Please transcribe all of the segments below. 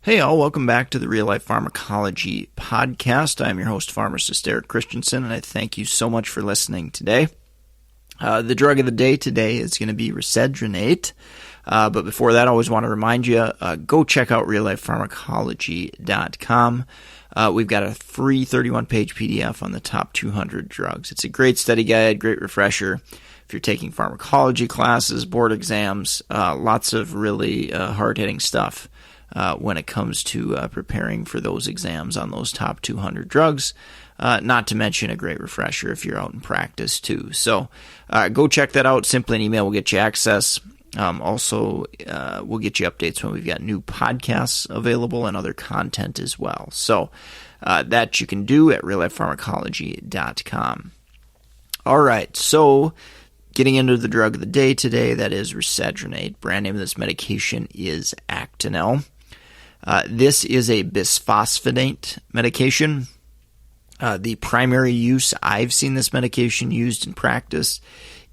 Hey all, welcome back to the Real Life Pharmacology podcast. I'm your host, pharmacist Eric Christensen, and I thank you so much for listening today. The drug of the day today is going to be Risedronate. But before that, I always want to remind you, go check out reallifepharmacology.com. We've got a free 31-page PDF on the top 200 drugs. It's a great study guide, great refresher. If you're taking pharmacology classes, board exams, lots of really hard-hitting stuff when it comes to preparing for those exams on those top 200 drugs. Not to mention a great refresher if you're out in practice too. So go check that out. Simply an email will get you access. Also, we'll get you updates when we've got new podcasts available and other content as well. So that you can do at reallifepharmacology.com. All right, so getting into the drug of the day today, that is Risedronate. Brand name of this medication is Actonel. This is a bisphosphonate medication. The primary use I've seen this medication used in practice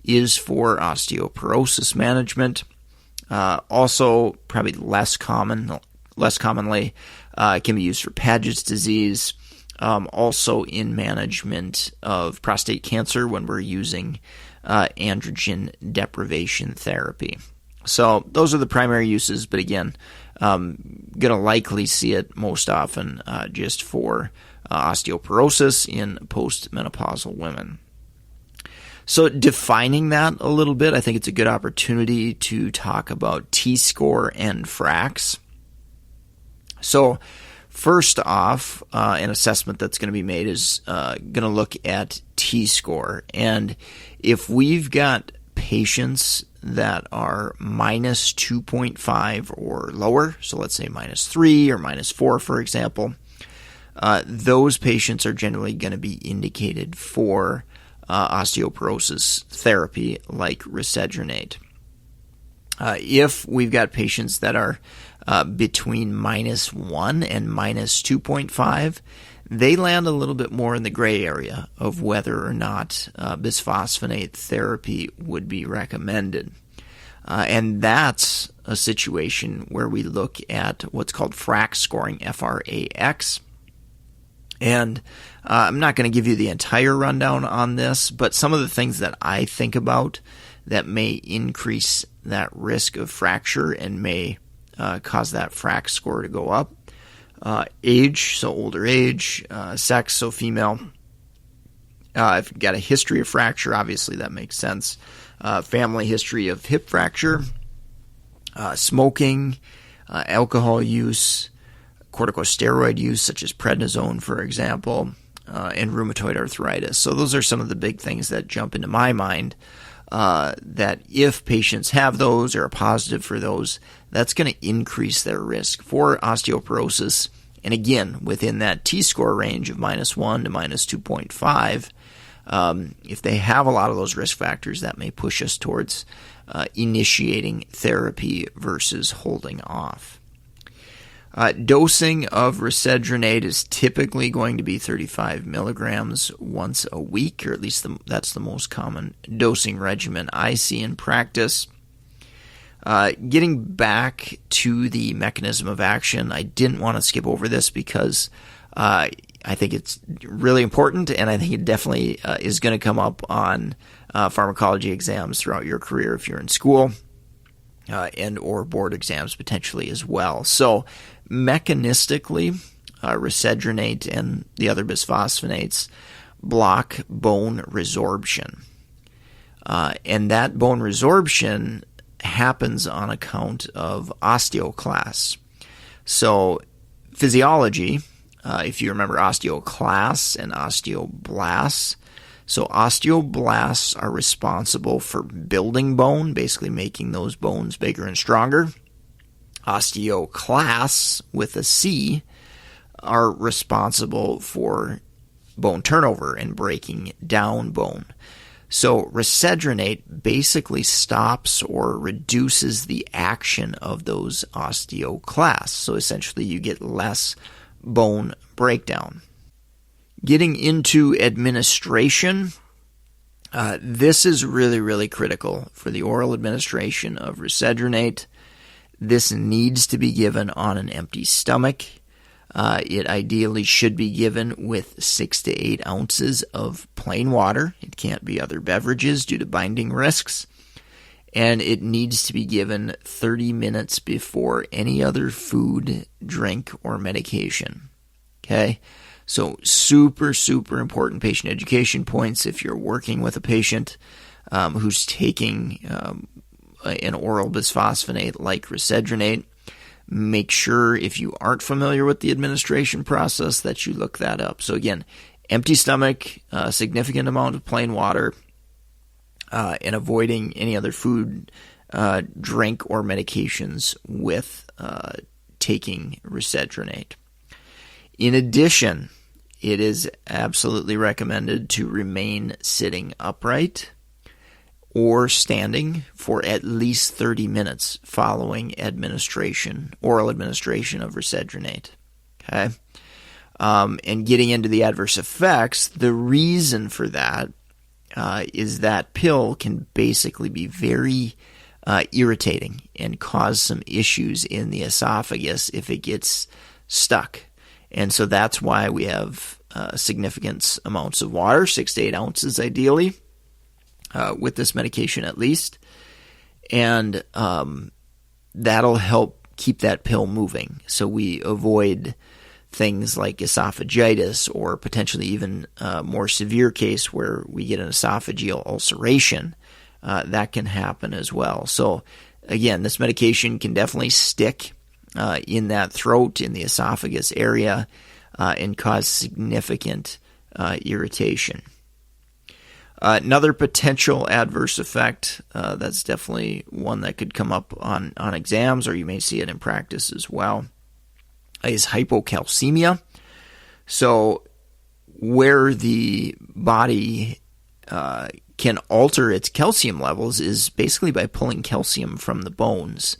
is for osteoporosis management. Also, probably less commonly, can be used for Paget's disease. Also in management of prostate cancer when we're using androgen deprivation therapy. So those are the primary uses, but again, going to likely see it most often just for osteoporosis in postmenopausal women. So defining that a little bit, I think it's a good opportunity to talk about T-score and FRAX. So first off, an assessment that's going to be made is going to look at T-score. And if we've got patients that are minus 2.5 or lower, so let's say minus 3 or minus 4, for example, those patients are generally going to be indicated for osteoporosis therapy like Risedronate. If we've got patients that are between minus 1 and minus 2.5, they land a little bit more in the gray area of whether or not bisphosphonate therapy would be recommended. And that's a situation where we look at what's called FRAX scoring, F-R-A-X. And I'm not going to give you the entire rundown on this, but some of the things that I think about that may increase that risk of fracture and may cause that FRAX score to go up. Age, so older age, sex, so female. If you've got a history of fracture, obviously that makes sense. Family history of hip fracture, smoking, alcohol use, corticosteroid use such as prednisone, for example, and rheumatoid arthritis. So those are some of the big things that jump into my mind, that if patients have those or are positive for those, that's going to increase their risk for osteoporosis. And again, within that T-score range of minus 1 to minus 2.5, if they have a lot of those risk factors, that may push us towards initiating therapy versus holding off. Dosing of Risedronate is typically going to be 35 milligrams once a week, or at least that's the most common dosing regimen I see in practice. Getting back to the mechanism of action, I didn't want to skip over this because I think it's really important, and I think it definitely is going to come up on pharmacology exams throughout your career if you're in school, and or board exams potentially as well. So mechanistically, Risedronate and the other bisphosphonates block bone resorption. And that bone resorption happens on account of osteoclasts. So physiology, if you remember osteoclasts and osteoblasts, so osteoblasts are responsible for building bone, basically making those bones bigger and stronger. Osteoclasts, with a C, are responsible for bone turnover and breaking down bone. So Risedronate basically stops or reduces the action of those osteoclasts. So essentially you get less bone breakdown. Getting into administration, this is really, really critical for the oral administration of Risedronate. This needs to be given on an empty stomach. It ideally should be given with 6 to 8 ounces of plain water. It can't be other beverages due to binding risks. And it needs to be given 30 minutes before any other food, drink, or medication. Okay? So super, super important patient education points if you're working with a patient who's taking an oral bisphosphonate like Risedronate. Make sure, if you aren't familiar with the administration process, that you look that up. So again, empty stomach, a significant amount of plain water, and avoiding any other food, drink, or medications with taking Risedronate. In addition, it is absolutely recommended to remain sitting upright or standing for at least 30 minutes following oral administration of Risedronate. Okay? And getting into the adverse effects, the reason for that is that pill can basically be very irritating and cause some issues in the esophagus if it gets stuck. And so that's why we have significant amounts of water, 6 to 8 ounces ideally, with this medication at least. And that'll help keep that pill moving. So we avoid things like esophagitis or potentially even a more severe case where we get an esophageal ulceration. That can happen as well. So again, this medication can definitely stick in that throat, in the esophagus area, and cause significant irritation. Another potential adverse effect that's definitely one that could come up on exams, or you may see it in practice as well, is hypocalcemia. So where the body can alter its calcium levels is basically by pulling calcium from the bones.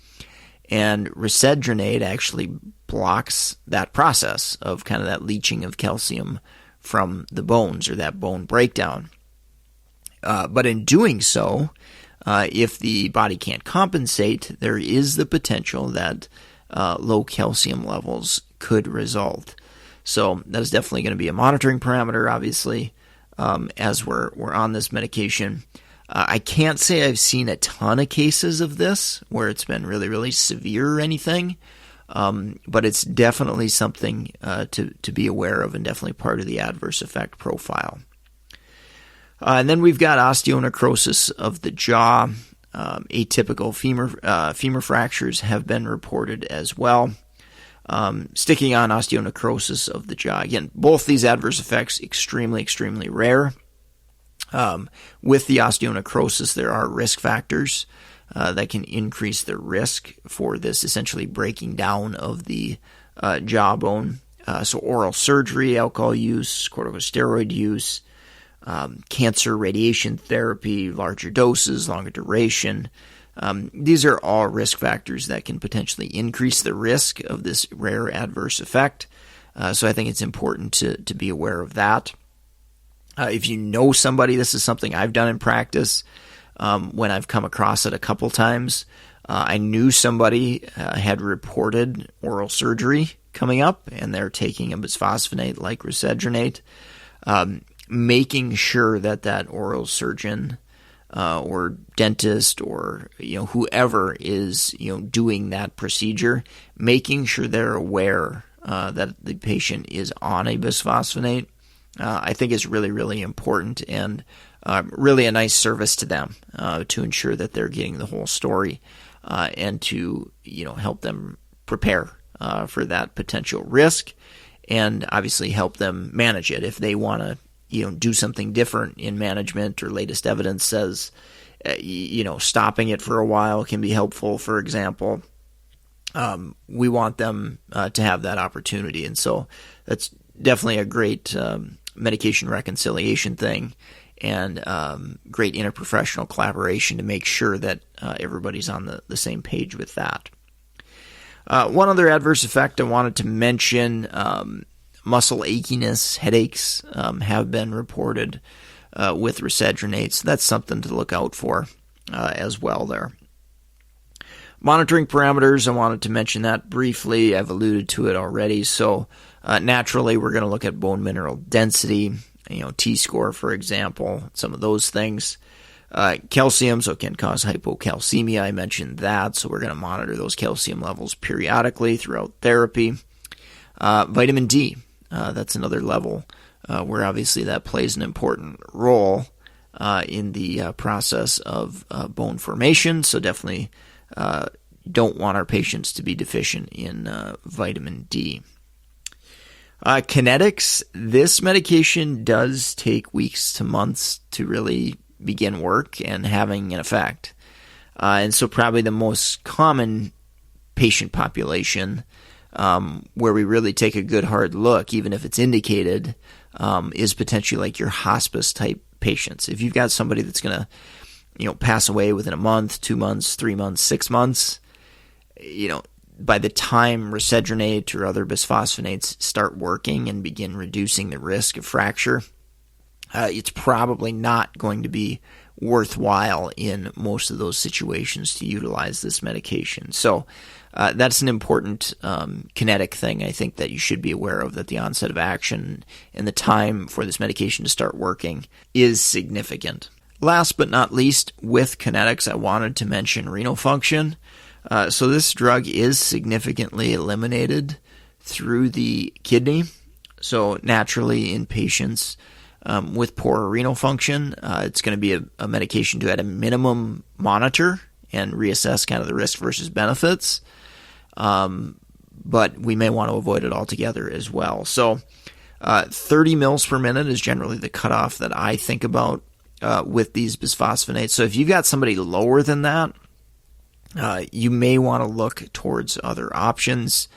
And Risedronate actually blocks that process of kind of that leaching of calcium from the bones, or that bone breakdown. But in doing so, if the body can't compensate, there is the potential that low calcium levels could result. So that is definitely going to be a monitoring parameter, obviously, as we're on this medication. I can't say I've seen a ton of cases of this where it's been really, really severe or anything, but it's definitely something to be aware of, and definitely part of the adverse effect profile. And then we've got osteonecrosis of the jaw. Atypical femur fractures have been reported as well. Sticking on osteonecrosis of the jaw. Again, both these adverse effects extremely, extremely rare. With the osteonecrosis, there are risk factors that can increase the risk for this essentially breaking down of the jawbone. So oral surgery, alcohol use, corticosteroid use, cancer radiation therapy, larger doses, longer duration. These are all risk factors that can potentially increase the risk of this rare adverse effect. So I think it's important to be aware of that. If you know somebody, this is something I've done in practice when I've come across it a couple times. I knew somebody had reported oral surgery coming up, and they're taking a bisphosphonate like Risedronate. Making sure that oral surgeon or dentist or whoever is doing that procedure, making sure they're aware that the patient is on a bisphosphonate, I think is really, really important, and really a nice service to them to ensure that they're getting the whole story and to help them prepare for that potential risk, and obviously help them manage it if they want to do something different in management, or latest evidence says, stopping it for a while can be helpful, for example. We want them to have that opportunity. And so that's definitely a great medication reconciliation thing, and great interprofessional collaboration to make sure that everybody's on the same page with that. One other adverse effect I wanted to mention, muscle achiness, headaches have been reported with Risedronate, so that's something to look out for as well there. Monitoring parameters, I wanted to mention that briefly. I've alluded to it already. So naturally, we're going to look at bone mineral density, T-score, for example, some of those things. Calcium, so it can cause hypocalcemia. I mentioned that, so we're going to monitor those calcium levels periodically throughout therapy. Vitamin D, that's another level where obviously that plays an important role in the process of bone formation, so definitely don't want our patients to be deficient in vitamin D. Kinetics, this medication does take weeks to months to really begin work and having an effect. And so probably the most common patient population where we really take a good hard look, even if it's indicated, is potentially like your hospice type patients. If you've got somebody that's going to pass away within a month, 2 months, 3 months, 6 months, by the time risedronate or other bisphosphonates start working and begin reducing the risk of fracture, it's probably not going to be worthwhile in most of those situations to utilize this medication. So that's an important kinetic thing I think that you should be aware of, that the onset of action and the time for this medication to start working is significant. Last but not least, with kinetics, I wanted to mention renal function. So this drug is significantly eliminated through the kidney. So naturally in patients with poor renal function, it's going to be a medication to at a minimum monitor and reassess kind of the risk versus benefits. But we may want to avoid it altogether as well. So 30 mils per minute is generally the cutoff that I think about with these bisphosphonates. So if you've got somebody lower than that, you may want to look towards other options.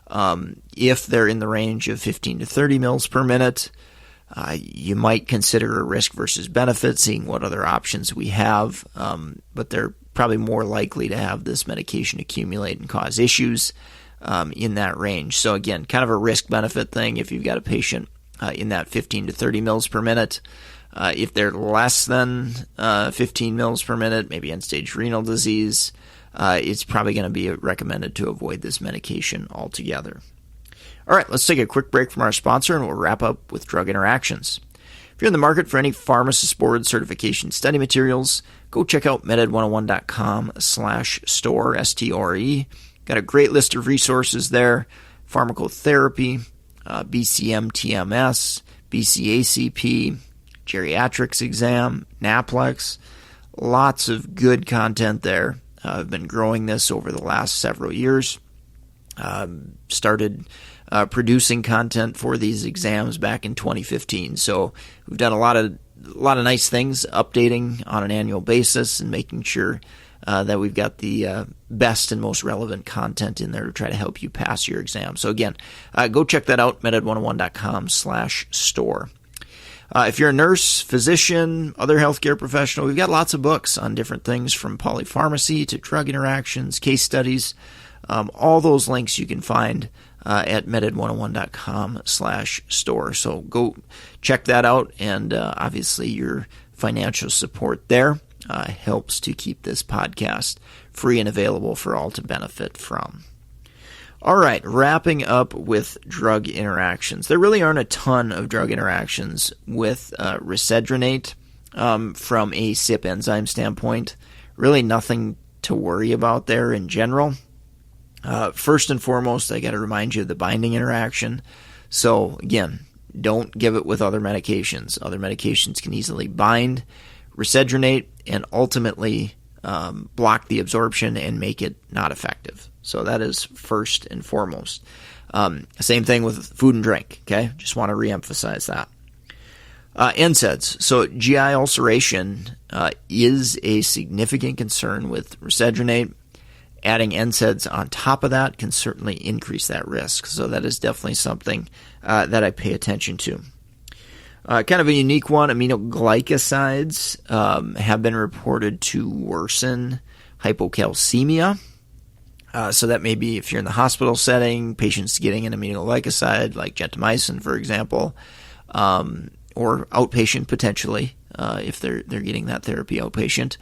If they're in the range of 15 to 30 mils per minute, you might consider a risk versus benefit, seeing what other options we have, but they're probably more likely to have this medication accumulate and cause issues in that range. So again, kind of a risk-benefit thing if you've got a patient in that 15 to 30 mils per minute. If they're less than 15 mils per minute, maybe end-stage renal disease, it's probably going to be recommended to avoid this medication altogether. All right, let's take a quick break from our sponsor and we'll wrap up with drug interactions. If you're in the market for any pharmacist board certification study materials, go check out meded101.com/store, S-T-O-R-E. Got a great list of resources there: pharmacotherapy, BCM TMS, BCACP, geriatrics exam, NAPLEX. Lots of good content there. I've been growing this over the last several years. Started producing content for these exams back in 2015. So we've done a lot of nice things, updating on an annual basis and making sure that we've got the best and most relevant content in there to try to help you pass your exam. So again, go check that out, meded101.com/store. If you're a nurse, physician, other healthcare professional, we've got lots of books on different things from polypharmacy to drug interactions, case studies. All those links you can find at meded101.com/store. So go check that out, and obviously your financial support there helps to keep this podcast free and available for all to benefit from. All right, wrapping up with drug interactions. There really aren't a ton of drug interactions with risedronate from a CYP enzyme standpoint. Really nothing to worry about there in general. First and foremost, I got to remind you of the binding interaction. So again, don't give it with other medications. Other medications can easily bind risedronate and ultimately block the absorption and make it not effective. So that is first and foremost. Same thing with food and drink, okay? Just want to reemphasize that. NSAIDs. So GI ulceration is a significant concern with risedronate. Adding NSAIDs on top of that can certainly increase that risk. So that is definitely something that I pay attention to. Kind of a unique one, aminoglycosides have been reported to worsen hypocalcemia. So that may be if you're in the hospital setting, patients getting an aminoglycoside like gentamicin, for example, or outpatient potentially if they're getting that therapy outpatient.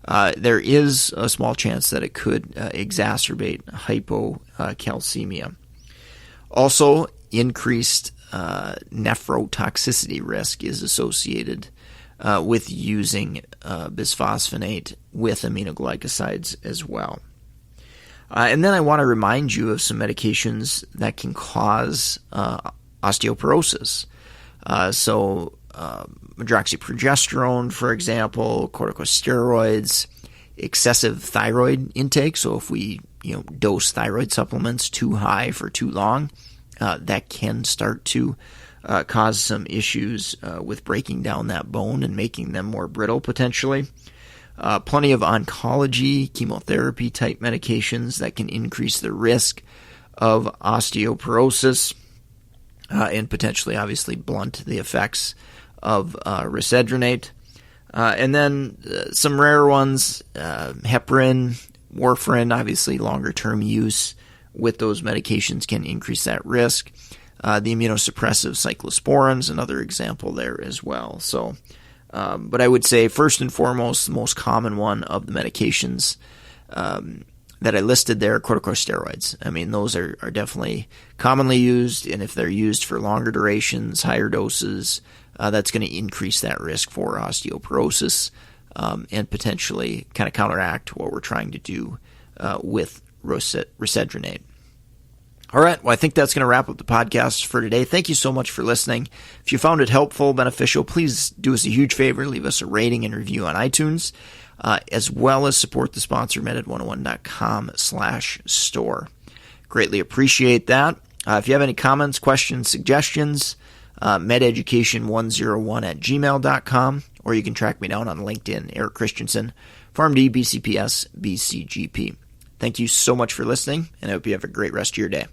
there is a small chance that it could exacerbate hypocalcemia. Also, increased nephrotoxicity risk is associated with using bisphosphonate with aminoglycosides as well. And then I want to remind you of some medications that can cause osteoporosis. Hydroxyprogesterone, for example, corticosteroids, excessive thyroid intake. So if we dose thyroid supplements too high for too long, that can start to cause some issues with breaking down that bone and making them more brittle potentially. Plenty of oncology, chemotherapy type medications that can increase the risk of osteoporosis and potentially obviously blunt the effects of risedronate. And then some rare ones, heparin, warfarin, obviously longer term use with those medications can increase that risk. The immunosuppressive cyclosporins, another example there as well. So, but I would say first and foremost, the most common one of the medications that I listed there, corticosteroids. I mean, those are definitely commonly used, and if they're used for longer durations, higher doses, that's going to increase that risk for osteoporosis and potentially kind of counteract what we're trying to do with risedronate. All right, well, I think that's going to wrap up the podcast for today. Thank you so much for listening. If you found it helpful, beneficial, please do us a huge favor. Leave us a rating and review on iTunes, as well as support the sponsor, meded101.com/store. Greatly appreciate that. If you have any comments, questions, suggestions, mededucation101@gmail.com, or you can track me down on LinkedIn, Eric Christensen, PharmD, BCPS, BCGP. Thank you so much for listening, and I hope you have a great rest of your day.